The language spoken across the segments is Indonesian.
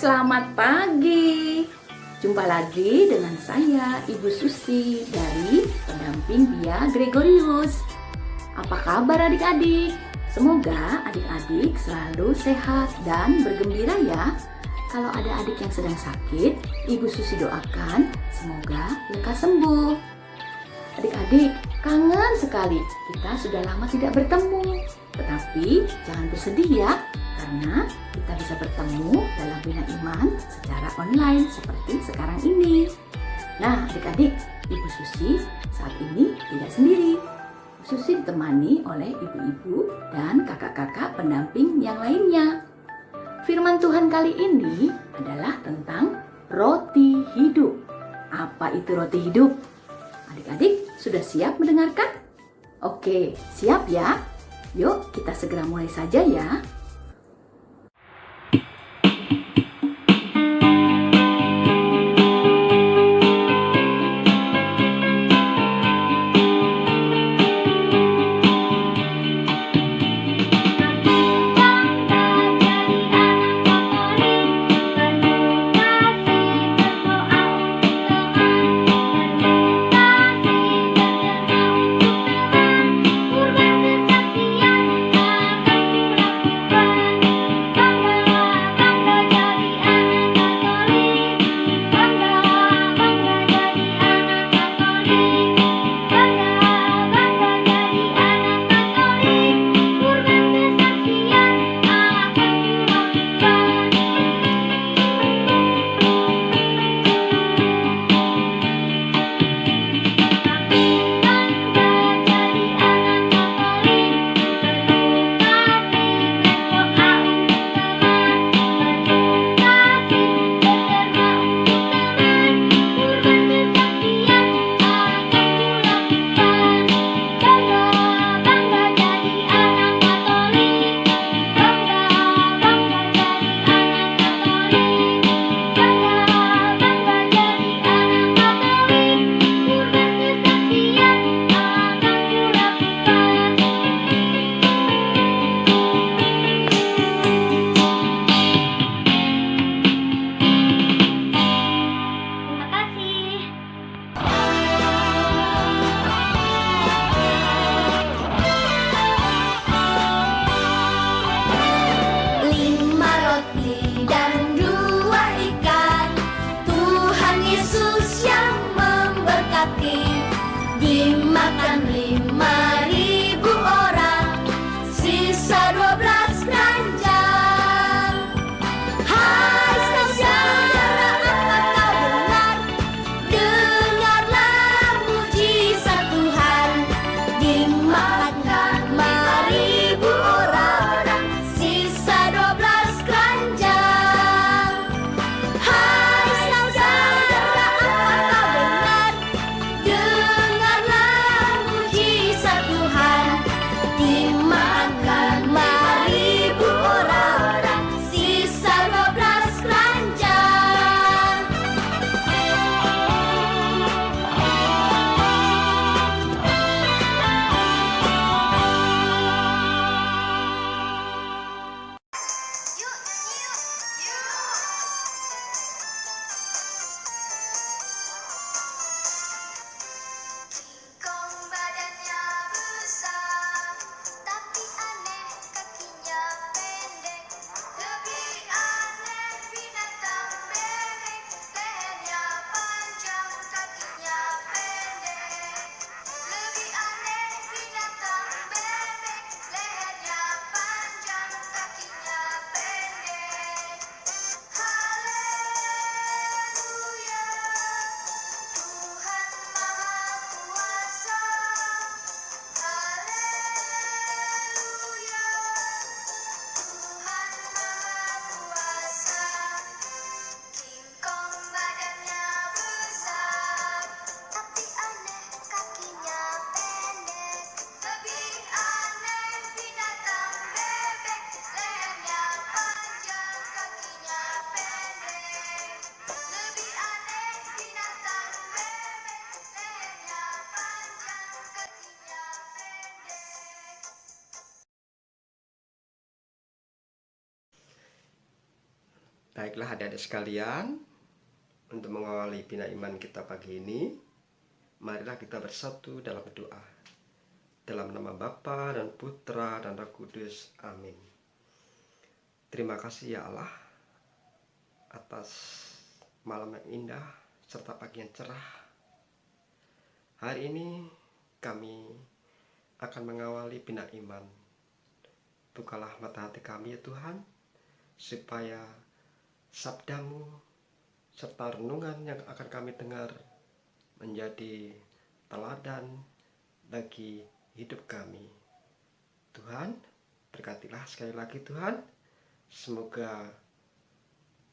Selamat pagi. Jumpa lagi dengan saya, Ibu Susi dari pendamping Bia Gregorius. Apa kabar adik-adik? Semoga adik-adik selalu sehat dan bergembira ya. Kalau ada adik yang sedang sakit, Ibu Susi doakan semoga lekas sembuh. Adik-adik, kangen sekali. Kita sudah lama tidak bertemu. Tetapi jangan bersedih ya, karena kita bisa bertemu dalam Bina Iman secara online seperti sekarang ini. Nah, adik-adik, Ibu Susi saat ini tidak sendiri. Ibu Susi ditemani oleh ibu-ibu dan kakak-kakak pendamping yang lainnya. Firman Tuhan kali ini adalah tentang roti hidup. Apa itu roti hidup? Adik-adik sudah siap mendengarkan? Oke, siap ya? Yuk kita segera mulai saja ya. Baiklah adik-adik sekalian, untuk mengawali bina iman kita pagi ini, marilah kita bersatu dalam doa. Dalam nama Bapa dan Putra dan Roh Kudus. Amin. Terima kasih ya Allah atas malam yang indah serta pagi yang cerah. Hari ini kami akan mengawali bina iman. Bukalah mata hati kami ya Tuhan, supaya sabdamu serta renungan yang akan kami dengar menjadi teladan bagi hidup kami. Tuhan, berkatilah sekali lagi Tuhan. Semoga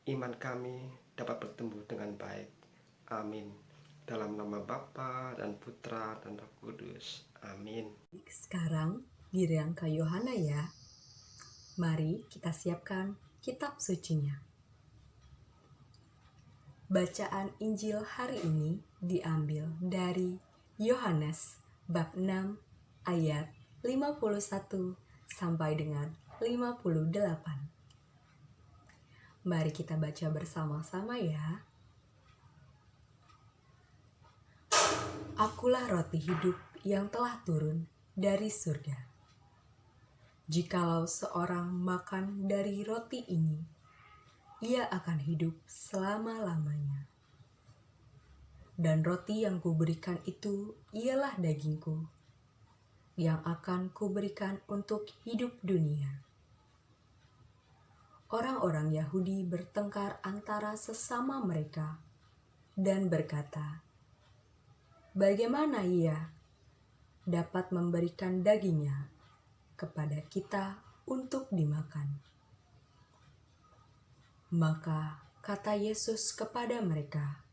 iman kami dapat bertumbuh dengan baik. Amin. Dalam nama Bapa dan Putra dan Roh Kudus. Amin. Sekarang giliran Kak Yohana ya. Mari kita siapkan kitab sucinya. Bacaan Injil hari ini diambil dari Yohanes bab 6 ayat 51 sampai dengan 58. Mari kita baca bersama-sama ya. Akulah roti hidup yang telah turun dari surga. Jikalau seorang makan dari roti ini, ia akan hidup selama-lamanya. Dan roti yang kuberikan itu ialah dagingku, yang akan kuberikan untuk hidup dunia. Orang-orang Yahudi bertengkar antara sesama mereka dan berkata, "Bagaimana ia dapat memberikan dagingnya kepada kita untuk dimakan?" Maka kata Yesus kepada mereka,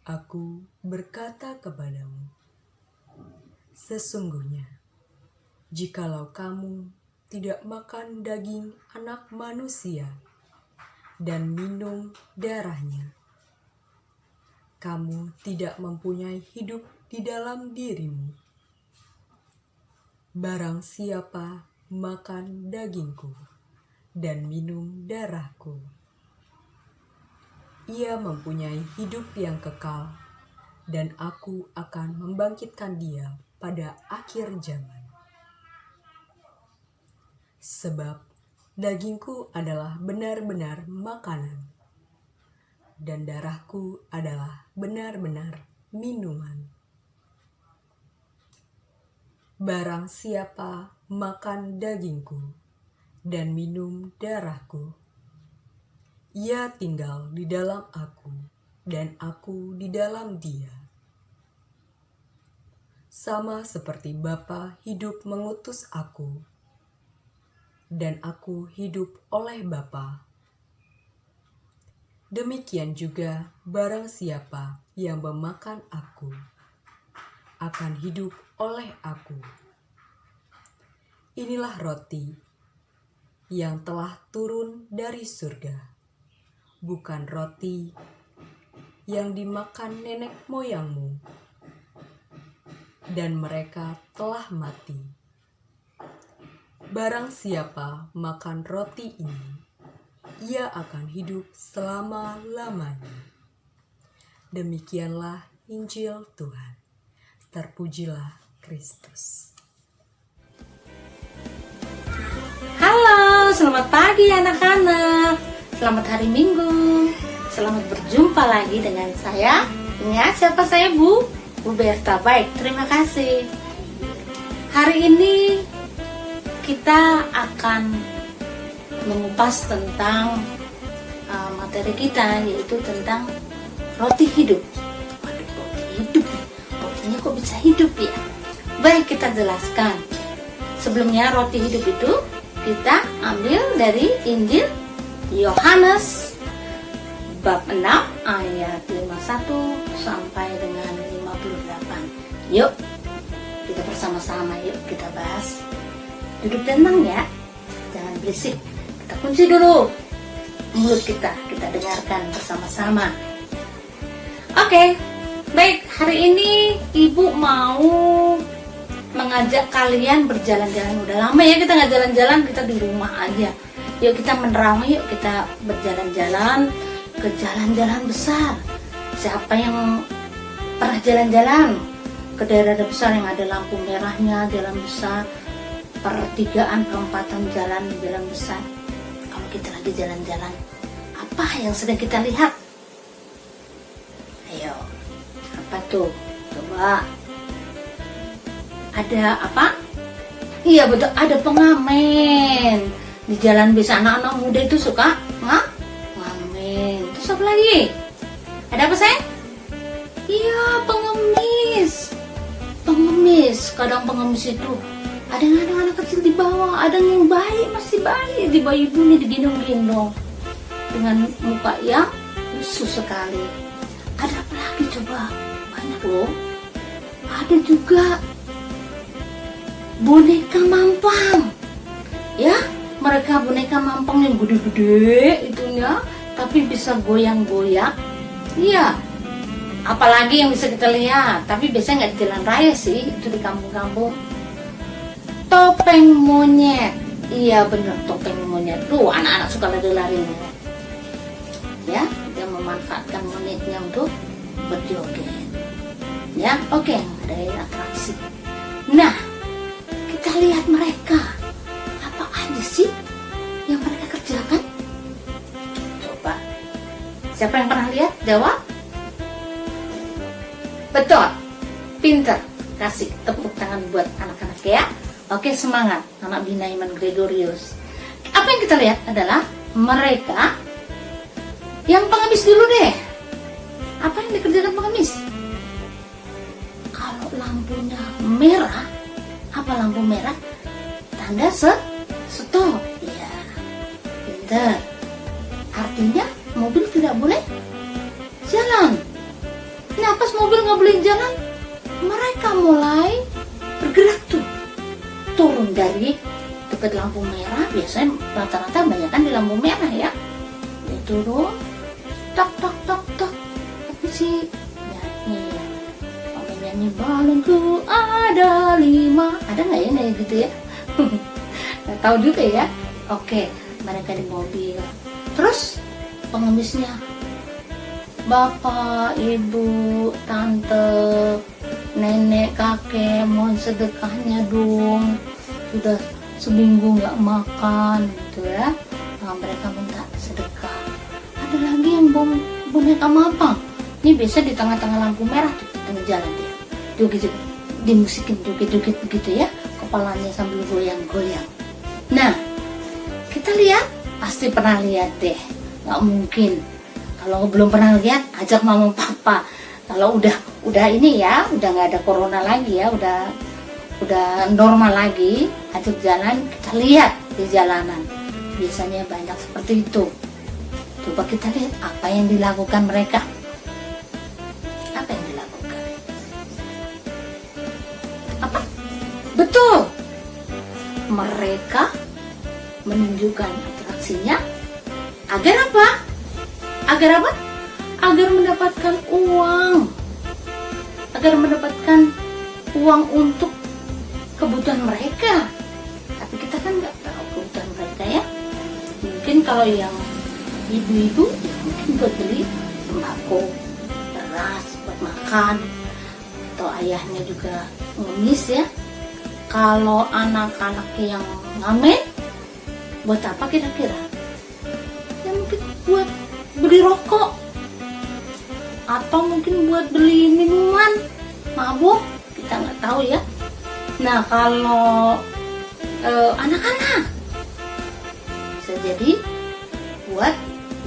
"Aku berkata kepadamu, sesungguhnya, jikalau kamu tidak makan daging Anak Manusia dan minum darahnya, kamu tidak mempunyai hidup di dalam dirimu. Barang siapa makan dagingku dan minum darahku, ia mempunyai hidup yang kekal, dan aku akan membangkitkan dia pada akhir zaman. Sebab dagingku adalah benar-benar makanan, dan darahku adalah benar-benar minuman. Barang siapa makan dagingku dan minum darahku, ia tinggal di dalam aku, dan aku di dalam dia. Sama seperti Bapa hidup mengutus aku, dan aku hidup oleh Bapa. Demikian juga barang siapa yang memakan aku, akan hidup oleh aku. Inilah roti yang telah turun dari surga, bukan roti yang dimakan nenek moyangmu, dan mereka telah mati. Barang siapa makan roti ini, ia akan hidup selama-lamanya." Demikianlah Injil Tuhan. Terpujilah Kristus. Halo, selamat pagi anak-anak. Selamat hari Minggu. Selamat berjumpa lagi dengan saya. Ingat siapa saya, Bu? Bu Berta. Baik, terima kasih. Hari ini kita akan mengupas tentang materi kita, yaitu tentang roti hidup. Waduh, roti hidup. Rotinya kok bisa hidup ya? Baik, kita jelaskan. Sebelumnya roti hidup itu kita ambil dari Injil Yohanes bab 6 ayat 51 sampai dengan 58. Yuk, kita bersama-sama yuk kita bahas. Duduk tenang ya, jangan berisik. Kita kunci dulu mulut kita dengarkan bersama-sama. Oke, baik, hari ini Ibu mau mengajak kalian berjalan-jalan. Udah lama ya kita nggak jalan-jalan, kita di rumah aja. Yuk kita menerawang, yuk kita berjalan-jalan ke jalan-jalan besar. Siapa yang pernah jalan-jalan ke daerah besar yang ada lampu merahnya, jalan besar, pertigaan, perempatan jalan besar. Kalau kita lagi jalan-jalan, apa yang sedang kita lihat? Ayo, apa tuh? Coba. Ada apa? Iya betul, ada pengamen. Di jalan bisa anak-anak muda itu suka ngamen. Terus apa lagi? Ada apa sayang? Iya, pengemis. Kadang pengemis itu ada yang anak-anak kecil di bawah, ada yang bayi, masih bayi di bawah ibunya digendong-gendong dengan muka yang lusuh sekali. Ada apa lagi coba? Banyak loh. Ada juga boneka mampang. Ya, mereka boneka mampang yang gede-gede itunya, tapi bisa goyang-goyang. Iya. Apalagi yang bisa kita lihat, tapi biasanya nggak di jalan raya sih, itu di kampung-kampung. Topeng monyet. Iya bener, topeng monyet. Tuh anak-anak suka lari-lari. Ya, dia memanfaatkan monyetnya untuk berjoget. Ya, oke, ada atraksi. Nah, kita lihat mereka. Apa aja sih yang mereka kerjakan? Coba. Siapa yang pernah lihat? Jawab. Betul, pinter. Kasih tepuk tangan buat anak-anak ya. Oke, semangat anak Bina Iman Gregorius. Apa yang kita lihat adalah mereka yang pengemis dulu deh. Apa yang dikerjakan pengemis? Kalau lampunya merah, apa lampu merah? Tanda stop. Ya, pinter. Artinya mobil tidak boleh jalan. Nah, pas mobil nggak boleh jalan, mereka mulai bergerak tuh, turun dari dekat lampu merah. Biasanya rata-rata banyak kan di lampu merah ya. Dia turun, tok tok tok tok. Tapi sih nyanyi balonku ada 5. Ada nggak ya kayak gitu ya? Nggak tahu juga ya. Oke, mereka di mobil. Terus pengemisnya, bapak, ibu, tante, nenek, kakek, mohon sedekahnya dong. Sudah seminggu nggak makan, gitu ya. Nah, mereka minta sedekah. Ada lagi yang boneka mampang. Ini biasa di tengah-tengah lampu merah tuh, di tengah jalan dia. Joget, dimusikin joget-joget begitu ya. Kepalanya sambil goyang-goyang. Nah, kita lihat, pasti pernah lihat deh. Nggak mungkin. Kalau belum pernah lihat, ajak mama papa. Kalau udah ini ya, udah nggak ada corona lagi ya, udah normal lagi, ajak jalan, kita lihat di jalanan. Biasanya banyak seperti itu. Coba kita lihat apa yang dilakukan mereka. Apa yang dilakukan? Apa? Betul. Mereka menunjukkan atraksinya agar apa? Agar apa? Agar mendapatkan uang. Agar mendapatkan uang untuk kebutuhan mereka. Tapi kita kan nggak tahu kebutuhan mereka ya. Mungkin kalau yang ibu-ibu ya mungkin buat beli sembako, beras buat makan, atau ayahnya juga ngemis ya. Kalau anak-anak yang ngamen, buat apa kira-kira? Ya mungkin buat beli rokok, atau mungkin buat beli minuman, mabuk, kita nggak tahu ya. Nah kalau anak-anak bisa jadi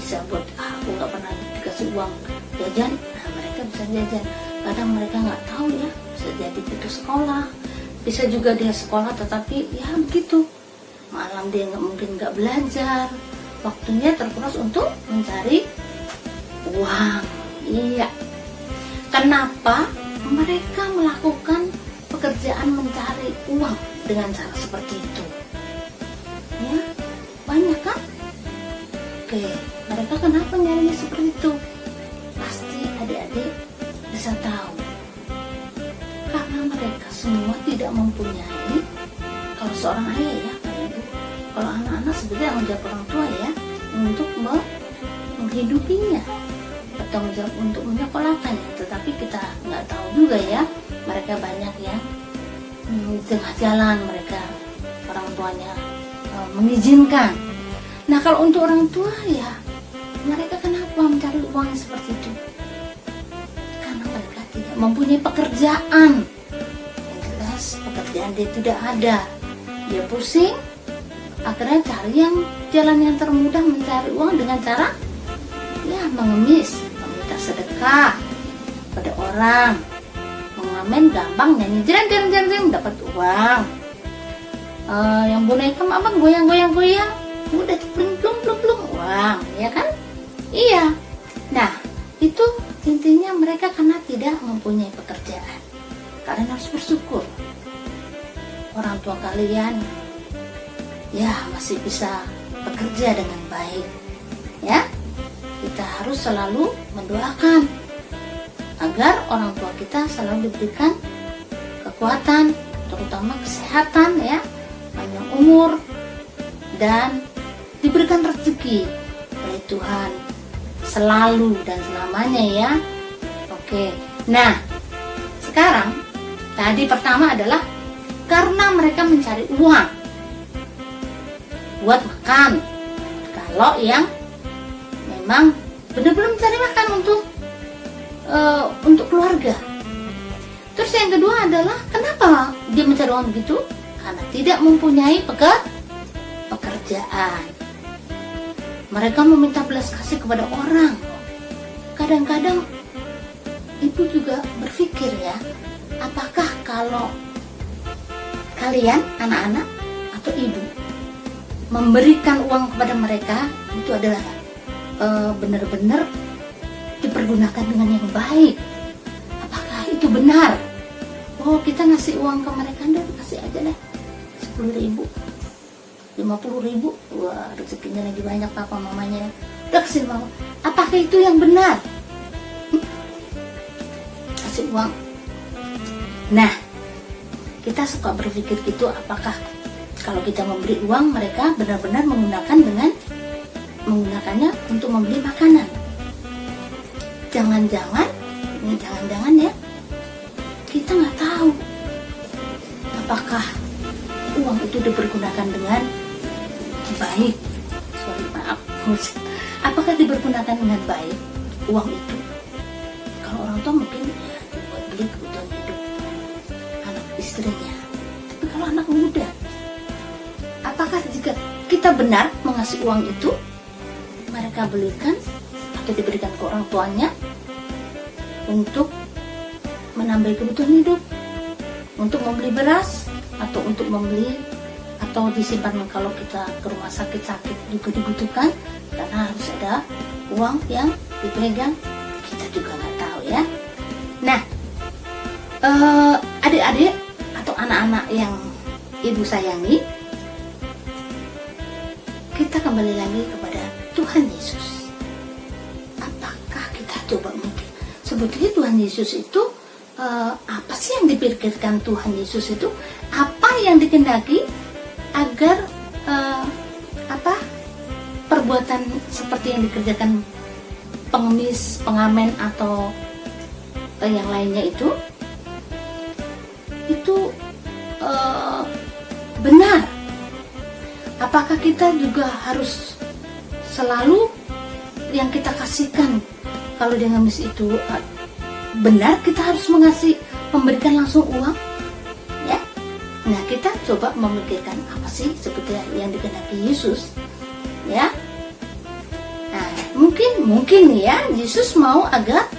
bisa buat aku nggak pernah dikasih uang jajan. Nah mereka bisa jajan. Kadang mereka nggak tahu ya, bisa jadi putus sekolah, bisa juga dia sekolah tetapi ya begitu, malam dia mungkin nggak belajar, waktunya terkuras untuk mencari uang. Iya. Kenapa mereka melakukan pekerjaan mencari uang dengan cara seperti itu? Ya, banyak kan? Oke, mereka kenapa nyarinya seperti itu? Pasti adik-adik bisa tahu. Karena mereka semua tidak mempunyai, kalau seorang ayah ya, ibu, Kalau anak-anak sebenarnya tanggung jawab orang tua ya, untuk menghidupinya, bertanggung jawab untuk menyekolahkannya. Tetapi kita nggak tahu juga ya, mereka banyak yang di tengah jalan mereka orang tuanya mengizinkan. Nah kalau untuk orang tua ya, mereka kenapa mencari uang yang seperti itu? Karena mereka tidak mempunyai pekerjaan. Yang jelas pekerjaan dia tidak ada, dia pusing, akhirnya cari yang jalan yang termudah mencari uang dengan cara ya mengemis, meminta sedekah pada orang, mengamen gampang, nyanyi jreng jreng jreng jreng dapat uang. Yang boneka apa goyang udah plung plung plung plung uang, ya kan? Iya. Nah itu intinya mereka karena tidak mempunyai pekerjaan. Kalian harus bersyukur, orang tua kalian ya masih bisa bekerja dengan baik. Ya, kita harus selalu mendoakan agar orang tua kita selalu diberikan kekuatan, terutama kesehatan ya, panjang umur, dan diberikan rezeki oleh Tuhan selalu dan selamanya ya. Oke, nah sekarang tadi pertama adalah karena mereka mencari uang buat makan. Kalau yang memang benar-benar mencari makan untuk keluarga. Terus yang kedua adalah kenapa dia mencari uang begitu? Karena tidak mempunyai pekerjaan. Mereka meminta belas kasih kepada orang. Kadang-kadang ibu juga berpikir ya, apakah kalau kalian anak-anak atau ibu memberikan uang kepada mereka itu adalah benar-benar dipergunakan dengan yang baik? Apakah itu benar? Oh kita ngasih uang ke mereka, udah kasih aja deh 10.000, 50.000, wah rezekinya lagi banyak papa mamanya, udah kasih mama. Apakah itu yang benar? Kasih uang. Nah kita suka berpikir gitu, apakah kalau kita memberi uang mereka benar-benar menggunakannya untuk membeli makanan? Jangan-jangan ya, kita nggak tahu apakah uang itu dipergunakan dengan baik. Apakah dipergunakan dengan baik uang itu? Kalau orang tua mungkin ya buat beli kebutuhan hidup anak istrinya. Tapi kalau anak muda, apakah jika kita benar mengasih uang itu, mereka belikan atau diberikan ke orang tuanya untuk menambah kebutuhan hidup, untuk membeli beras, atau untuk membeli atau disimpan kalau kita ke rumah sakit juga dibutuhkan, karena harus ada uang yang dipegang, kita juga nggak tahu ya. Nah adik-adik atau anak-anak yang ibu sayangi, kita kembali lagi kepada Tuhan Yesus. Apakah kita coba mikir sebetulnya Tuhan Yesus itu apa sih yang dipikirkan Tuhan Yesus itu? Apa yang dikehendaki agar perbuatan seperti yang dikerjakan pengemis, pengamen atau yang lainnya itu benar? Apakah kita juga harus selalu yang kita kasihkan kalau dia ngemis itu benar, kita harus memberikan langsung uang ya? Nah kita coba memikirkan apa sih sebetulnya yang dikehendaki Yesus ya. Nah mungkin ya Yesus mau agar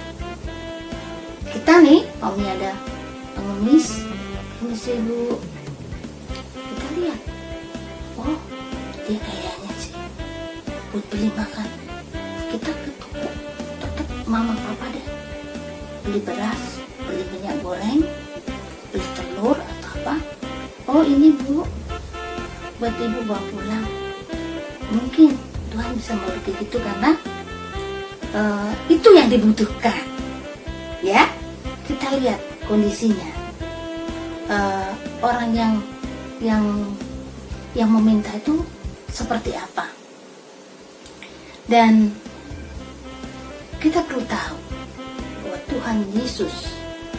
kita nih, maunya ada pengemis ibu, kita lihat, oh dia kayaknya sih buat beli makan, kita tetap mama papa deh beli beras, beli minyak goreng, beli telur atau apa. Oh ini bu, buat ibu bawa pulang. Mungkin Tuhan bisa memberi gitu karena itu yang dibutuhkan ya. Kita lihat kondisinya, orang yang meminta itu seperti apa. Dan kita perlu tahu bahwa Tuhan Yesus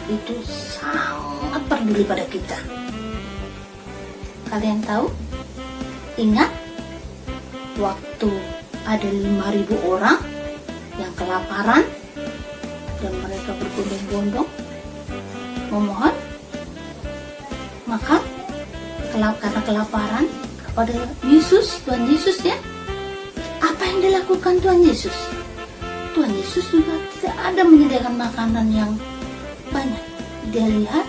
itu sangat peduli pada kita. Kalian tahu? Ingat waktu ada 5.000 orang yang kelaparan dan mereka berbondong-bondong memohon makan karena kelaparan kepada Yesus, Tuhan Yesus ya. Apa yang dilakukan Tuhan Yesus? Tuhan Yesus juga tidak ada menyediakan makanan yang banyak. Dia lihat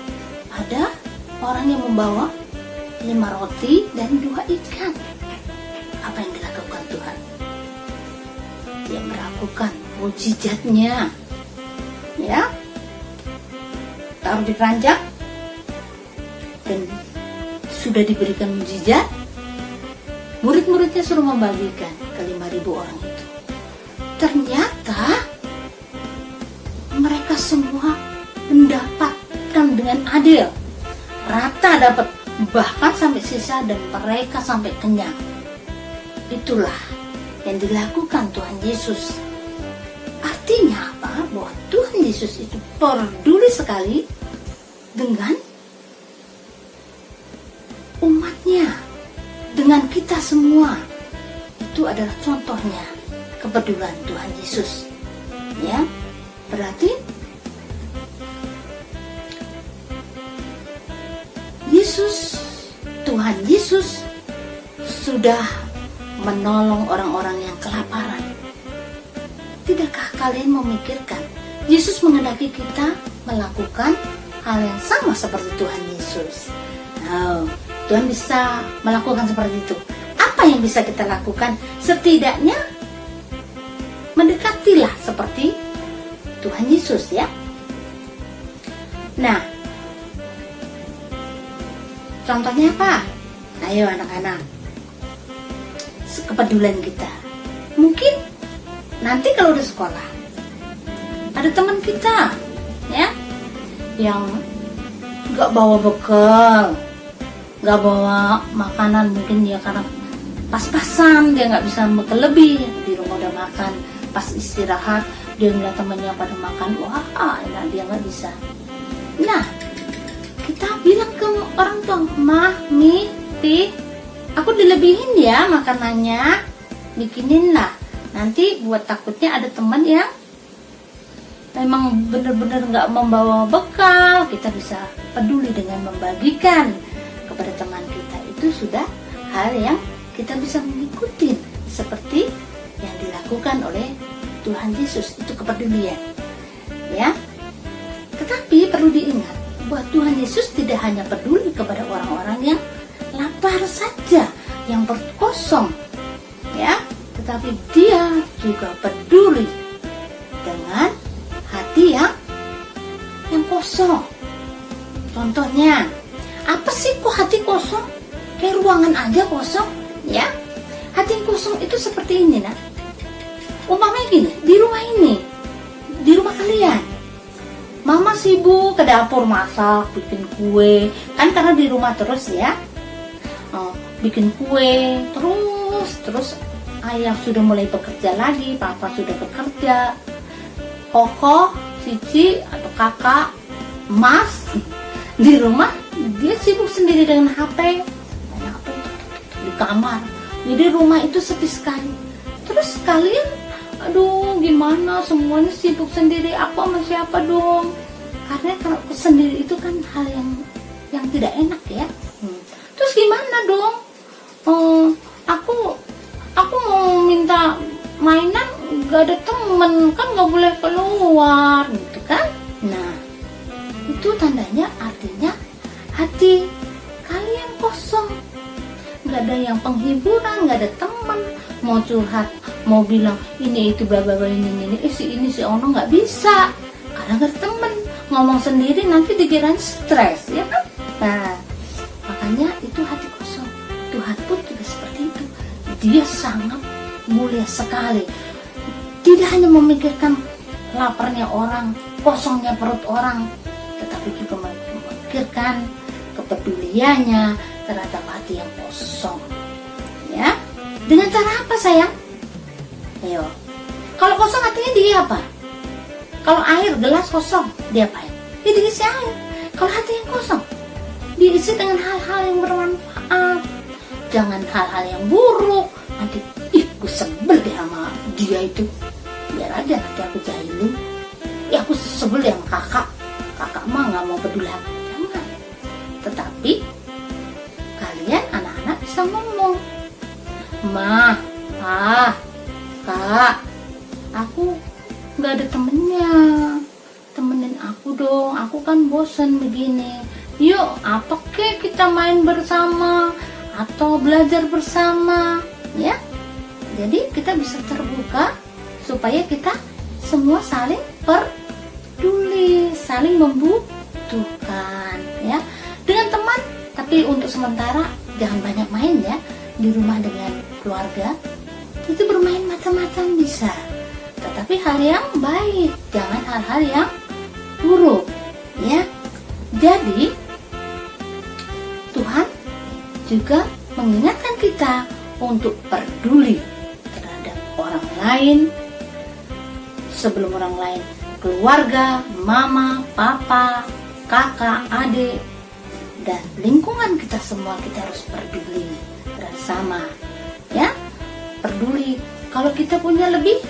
ada orang yang membawa 5 roti dan 2 ikan. Apa yang dilakukan Tuhan? Dia melakukan mujizatnya, ya, taruh di keranjang dan sudah diberikan mujizat. Murid-muridnya suruh membagikan ke 5.000 orang itu. Ternyata mereka semua mendapatkan dengan adil, rata dapat, bahkan sampai sisa dan mereka sampai kenyang. Itulah yang dilakukan Tuhan Yesus. Artinya apa? Bahwa Tuhan Yesus itu peduli sekali dengan umatnya, dengan kita semua. Itu adalah contohnya kepedulian Tuhan Yesus. Ya, berarti Tuhan Yesus sudah menolong orang-orang yang kelaparan. Tidakkah kalian memikirkan Yesus menghendaki kita melakukan hal yang sama seperti Tuhan Yesus? Nah, Tuhan bisa melakukan seperti itu. Apa yang bisa kita lakukan? Setidaknya mendekatilah seperti Tuhan Yesus ya. Nah, contohnya apa? Ayo anak-anak, kepedulian kita. Mungkin nanti kalau udah sekolah, ada teman kita ya yang nggak bawa bekal, nggak bawa makanan, mungkin dia karena pas-pasan, dia nggak bisa bekal lebih, di rumah udah makan, pas istirahat dia ngeliat temannya pada makan, wah enak, dia nggak bisa. Nah, kita bilang ke orang tua, Mah, Mi, Pi, aku dilebihin ya makanannya, bikinin lah. Nanti buat takutnya ada teman yang memang benar-benar nggak membawa bekal, kita bisa peduli dengan membagikan kepada teman kita. Itu sudah hal yang kita bisa mengikuti seperti yang dilakukan oleh Tuhan Yesus. Itu kepedulian ya. Tetapi perlu diingat bahwa Tuhan Yesus tidak hanya peduli kepada orang-orang yang lapar saja, yang perut kosong ya, tetapi dia juga peduli dengan hati yang kosong. Contohnya, apa sih kok hati kosong? Kayak ruangan aja kosong ya. Hati yang kosong itu seperti ini nah. Umpamanya gini, di rumah kalian, Mama sibuk ke dapur masak, bikin kue, kan karena di rumah terus ya, bikin kue terus ayah sudah mulai bekerja lagi, papa sudah bekerja, Koko, Cici atau kakak, Mas di rumah dia sibuk sendiri dengan HP, di kamar. Jadi rumah itu sepi sekali. Terus kalian, aduh gimana, semuanya sibuk sendiri, aku sama siapa dong? Karena kalau sendiri itu kan hal yang tidak enak ya. Terus gimana dong? Aku mau minta mainan, gak ada temen, kan gak boleh keluar gitu kan. Nah, itu tandanya artinya hati kalian kosong, gak ada yang penghiburan, gak ada teman, mau curhat, mau bilang ini itu bla bla bla, ini si ono gak bisa karena gak ada teman. Ngomong sendiri nanti dikirain stres ya kan. Nah, makanya itu hati kosong. Tuhan pun juga seperti itu. Dia sangat mulia sekali. Tidak hanya memikirkan laparnya orang, kosongnya perut orang, tetapi juga memikirkan kepeduliannya terhadap hati yang kosong. Ya. Dengan cara apa sayang? Ayo. Kalau kosong hatinya dia apa? Kalau air gelas kosong, dia apain? Dia diisi air. Kalau hati yang kosong, diisi dengan hal-hal yang bermanfaat. Jangan hal-hal yang buruk. Nanti, gue sebel deh sama dia itu. Biar aja nanti aku jahilin. Aku sebel deh sama kakak. Kakak mah gak mau peduli. Jangan. Tetapi, kalian anak-anak bisa ngomong. Ma, Kak, aku gak ada temennya. Temenin aku dong, aku kan bosan begini. Yuk, apa kek kita main bersama atau belajar bersama, ya? Jadi kita bisa terbuka supaya kita semua saling peduli, saling membutuhkan, ya. Dengan teman, tapi untuk sementara jangan banyak main ya. Di rumah dengan keluarga itu bermain macam-macam bisa, tetapi hal yang baik, jangan hal-hal yang buruk, ya. Jadi Tuhan juga mengingatkan kita untuk peduli terhadap orang lain sebelum orang lain, keluarga, mama, papa, kakak, adik, dan lingkungan kita semua. Kita harus peduli bersama, ya. Peduli. Kalau kita punya lebih,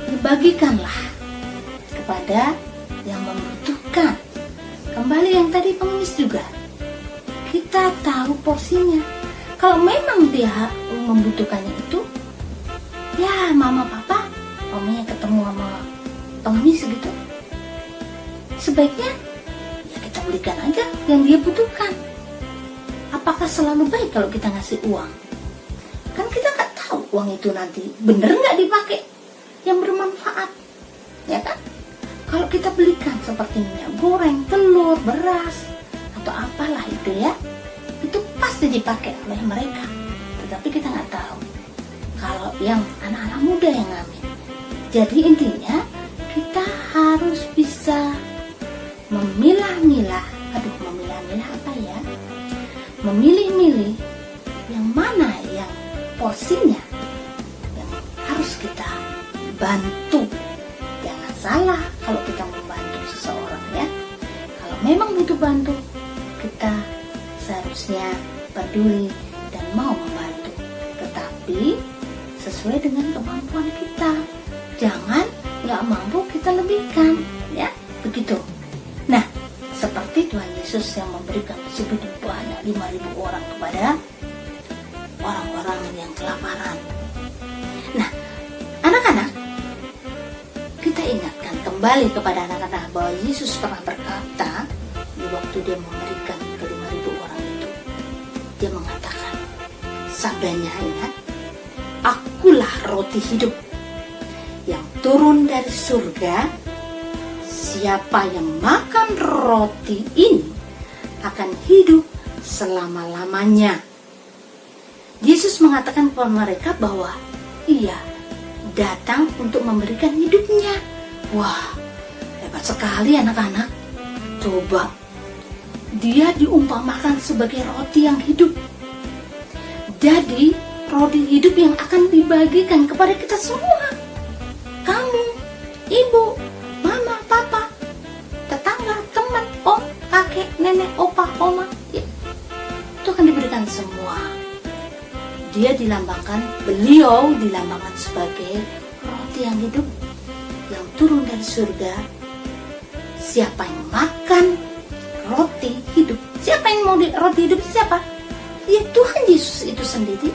dibagikanlah kepada yang membutuhkan. Kembali yang tadi pengemis juga, kita tahu porsinya. Kalau memang dia membutuhkannya itu, ya mama papa mamanya ketemu sama pengemis gitu, sebaiknya ya kita berikan aja yang dia butuhkan. Apakah selalu baik kalau kita ngasih uang? Kan kita nggak tahu uang itu nanti bener nggak dipakai yang bermanfaat, ya kan? Kalau kita belikan seperti minyak goreng, telur, beras, atau apalah itu ya, itu pasti dipakai oleh mereka. Tetapi kita nggak tahu kalau yang anak-anak muda yang ngambil. Jadi intinya kita harus bisa memilah-milah. Memilah-milah apa ya? Memilih-milih yang mana yang porsinya yang harus kita bantu. Jangan salah kalau kita membantu seseorang ya. Kalau memang butuh bantu, kita seharusnya peduli dan mau membantu. Tetapi sesuai dengan kemampuan kita. Jangan nggak mampu kita lebihkan, ya begitu. Nah, seperti Tuhan Yesus yang memberikan sebegitu banyak 5.000 orang kepada orang-orang yang kelaparan. Nah, anak-anak, kita ingatkan kembali kepada anak-anak bahwa Yesus pernah berkata di waktu dia memberikan ke 5.000 orang itu, dia mengatakan, sabdanya ingat, akulah roti hidup yang turun dari surga. Siapa yang makan roti ini akan hidup selama-lamanya. Yesus mengatakan kepada mereka bahwa ia datang untuk memberikan hidupnya. Wah, hebat sekali anak-anak. Coba, dia diumpamakan sebagai roti yang hidup. Jadi, roti hidup yang akan dibagikan kepada kita semua. Kamu, ibu, mama, papa, tetangga, teman, om, kakek, nenek, opa, oma, ya, itu akan diberikan semua. Beliau dilambangkan sebagai roti yang hidup yang turun dari surga. Siapa yang makan roti hidup? Siapa yang mau roti hidup? Siapa? Ya Tuhan Yesus itu sendiri.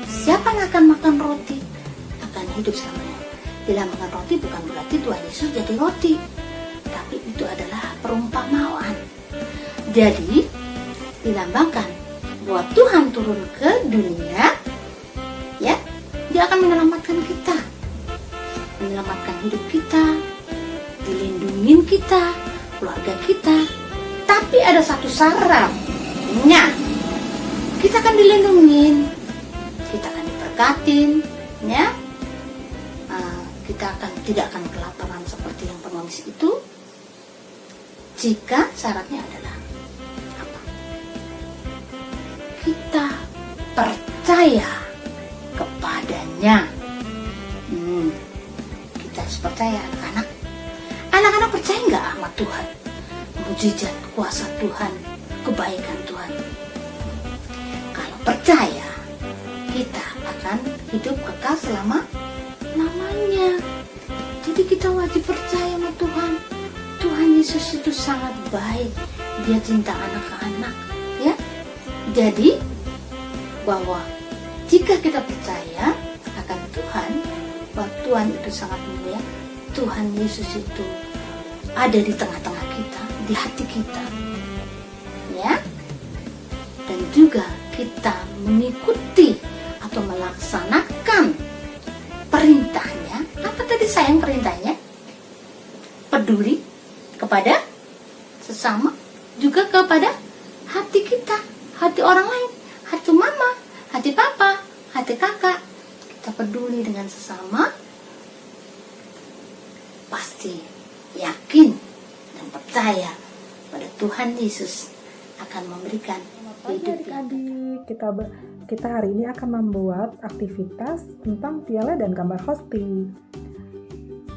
Siapa yang akan makan roti akan hidup selamanya. Dilambangkan roti bukan berarti Tuhan Yesus jadi roti, tapi itu adalah perumpamaan. Jadi dilambangkan bahwa Tuhan turun ke dunia, ya, dia akan menyelamatkan kita, menyelamatkan hidup kita, dilindungin kita, keluarga kita. Tapi ada satu syaratnya, kita akan dilindungin, kita akan diberkatin, ya. Kita tidak akan kelaparan seperti yang pengemis itu, jika syaratnya adalah apa? Kita percaya kepada Misalnya, kita harus percaya anak-anak. Anak-anak percaya nggak sama Tuhan? Mujizat, kuasa Tuhan, kebaikan Tuhan. Kalau percaya, kita akan hidup kekal selama-lamanya. Jadi kita wajib percaya sama Tuhan. Tuhan Yesus itu sangat baik. Dia cinta anak-anak, ya. Jadi bahwa jika kita percaya akan Tuhan, bahwa Tuhan itu sangat mulia, Tuhan Yesus itu ada di tengah-tengah kita, di hati kita, ya. Dan juga kita mengikuti atau melaksanakan perintahnya. Apa tadi sayang perintahnya? Peduli kepada sesama, juga kepada hati kita, hati orang lain, hati mama, hati papa, hati kakak. Kita peduli dengan sesama, pasti yakin dan percaya pada Tuhan Yesus akan memberikan hidup yang kekal. Kita hari ini akan membuat aktivitas tentang piala dan gambar hosti.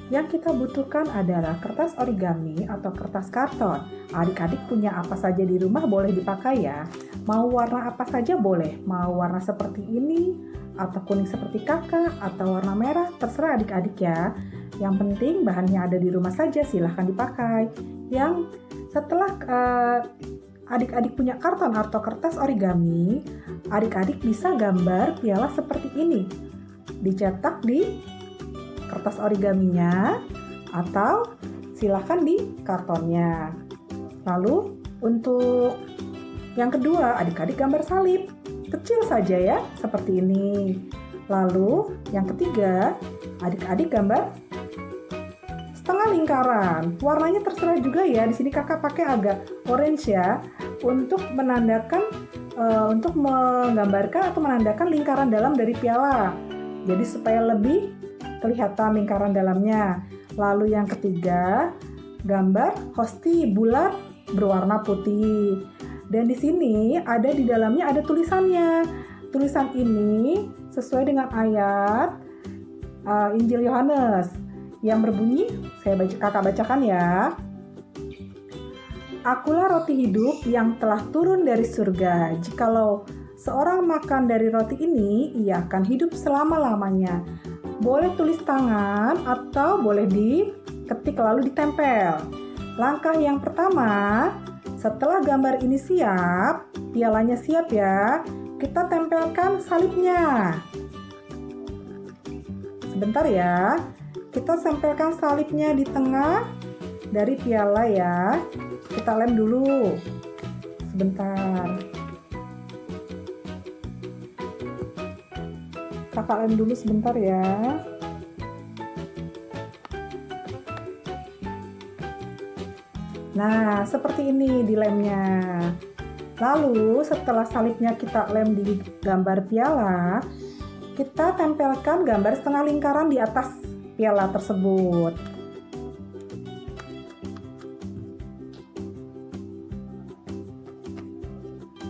Yang kita butuhkan adalah kertas origami atau kertas karton. Adik-adik punya apa saja di rumah boleh dipakai ya. Mau warna apa saja boleh. Mau warna seperti ini, atau kuning seperti kakak, atau warna merah, terserah adik-adik ya. Yang penting bahannya ada di rumah saja, silahkan dipakai. Yang setelah adik-adik punya karton atau kertas origami, adik-adik bisa gambar piala seperti ini. Dicetak di kertas origaminya atau silahkan di kartonnya. Lalu untuk yang kedua, adik-adik gambar salib. Kecil saja ya, seperti ini. Lalu yang ketiga, adik-adik gambar setengah lingkaran. Warnanya terserah juga ya. Di sini kakak pakai agak orange ya, untuk menandakan, untuk menggambarkan atau menandakan lingkaran dalam dari piala. Jadi supaya lebih kelihatan lingkaran dalamnya. Lalu yang ketiga, gambar hosti bulat berwarna putih. Dan di sini ada di dalamnya ada tulisannya. Tulisan ini sesuai dengan ayat Injil Yohanes yang berbunyi, kakak bacakan ya. Akulah roti hidup yang telah turun dari surga. Jikalau seorang makan dari roti ini, ia akan hidup selama-lamanya. Boleh tulis tangan atau boleh diketik lalu ditempel. Langkah yang pertama, setelah gambar ini siap, pialanya siap ya, kita tempelkan salibnya. Sebentar ya, kita tempelkan salibnya di tengah dari piala ya. Kita lem dulu. Sebentar. Kakak lem dulu sebentar ya. Nah, seperti ini dilemnya. Lalu setelah salibnya kita lem di gambar piala, kita tempelkan gambar setengah lingkaran di atas piala tersebut.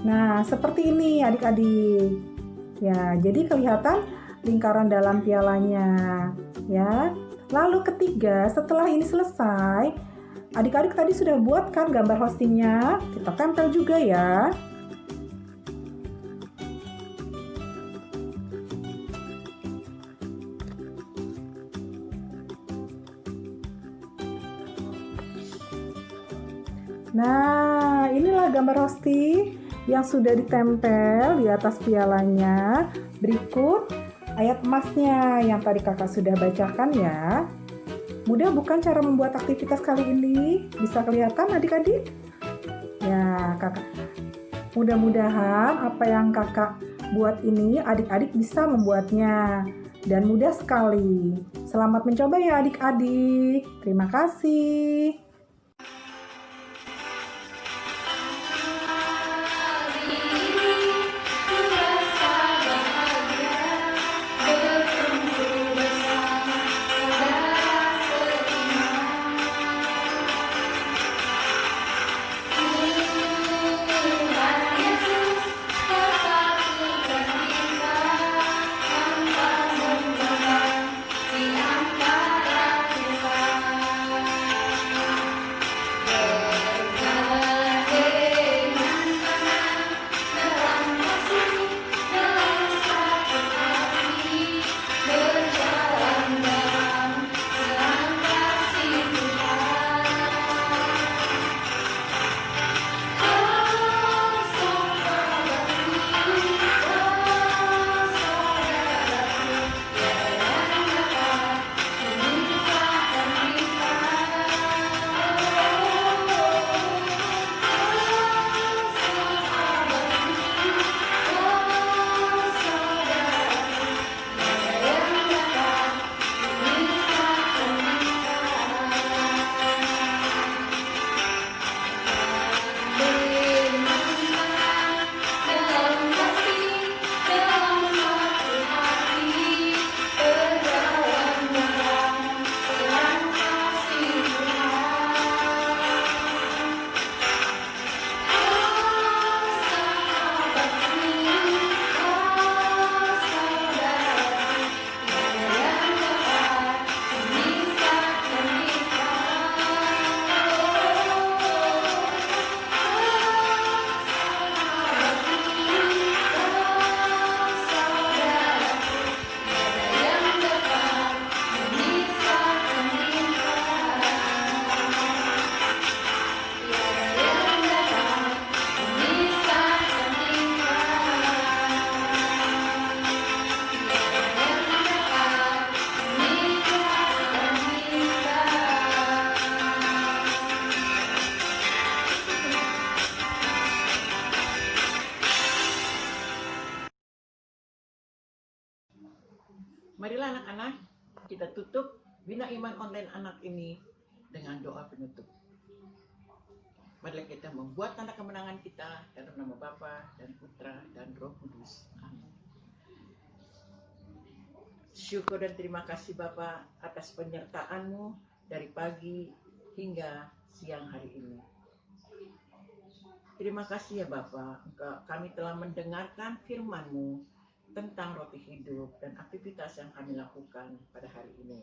Nah, seperti ini adik-adik. Ya, jadi kelihatan lingkaran dalam pialanya, ya. Lalu ketiga, setelah ini selesai, adik-adik tadi sudah buat kan gambar hostingnya, kita tempel juga ya. Nah, inilah gambar hosti yang sudah ditempel di atas pialanya. Berikut ayat emasnya yang tadi kakak sudah bacakan ya. Mudah bukan cara membuat aktivitas kali ini? Bisa kelihatan adik-adik? Ya, kakak. Mudah-mudahan apa yang kakak buat ini adik-adik bisa membuatnya. Dan mudah sekali. Selamat mencoba ya adik-adik. Terima kasih. Marilah anak-anak, kita tutup Bina Iman Online Anak ini dengan doa penutup. Marilah kita membuat tanda kemenangan kita dalam nama Bapa dan Putra dan Roh Kudus. Amin. Syukur dan terima kasih Bapa atas penyertaan-Mu dari pagi hingga siang hari ini. Terima kasih ya Bapa, kami telah mendengarkan firman-Mu tentang roti hidup dan aktivitas yang kami lakukan pada hari ini.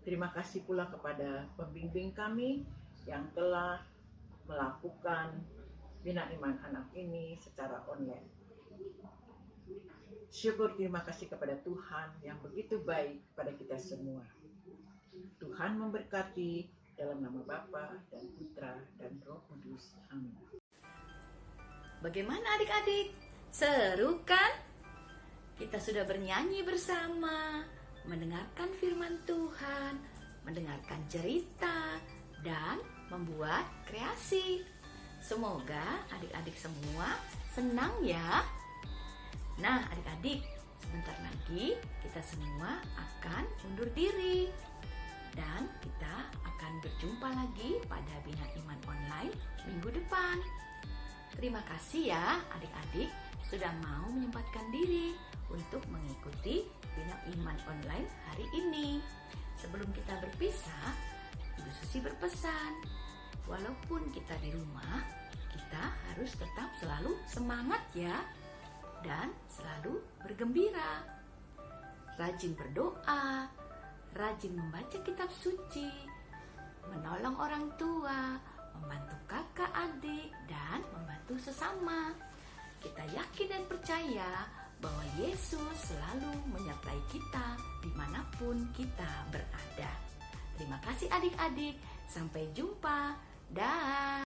Terima kasih pula kepada pembimbing kami yang telah melakukan Bina Iman Anak ini secara online. Syukur terima kasih kepada Tuhan yang begitu baik pada kita semua. Tuhan memberkati dalam nama Bapa dan Putra dan Roh Kudus. Amin. Bagaimana adik-adik? Seru kan? Kita sudah bernyanyi bersama, mendengarkan firman Tuhan, mendengarkan cerita, dan membuat kreasi. Semoga adik-adik semua senang ya. Nah adik-adik, sebentar lagi kita semua akan undur diri. Dan kita akan berjumpa lagi pada Bina Iman Online minggu depan. Terima kasih ya adik-adik sudah mau menyempatkan diri untuk mengikuti Bina Iman Online hari ini. Sebelum kita berpisah, Ibu Susi berpesan, walaupun kita di rumah, kita harus tetap selalu semangat ya, dan selalu bergembira. Rajin berdoa, rajin membaca kitab suci, menolong orang tua, membantu kakak adik, dan membantu sesama. Kita yakin dan percaya bahwa Yesus selalu menyertai kita dimanapun kita berada. Terima kasih adik-adik, sampai jumpa. Dah.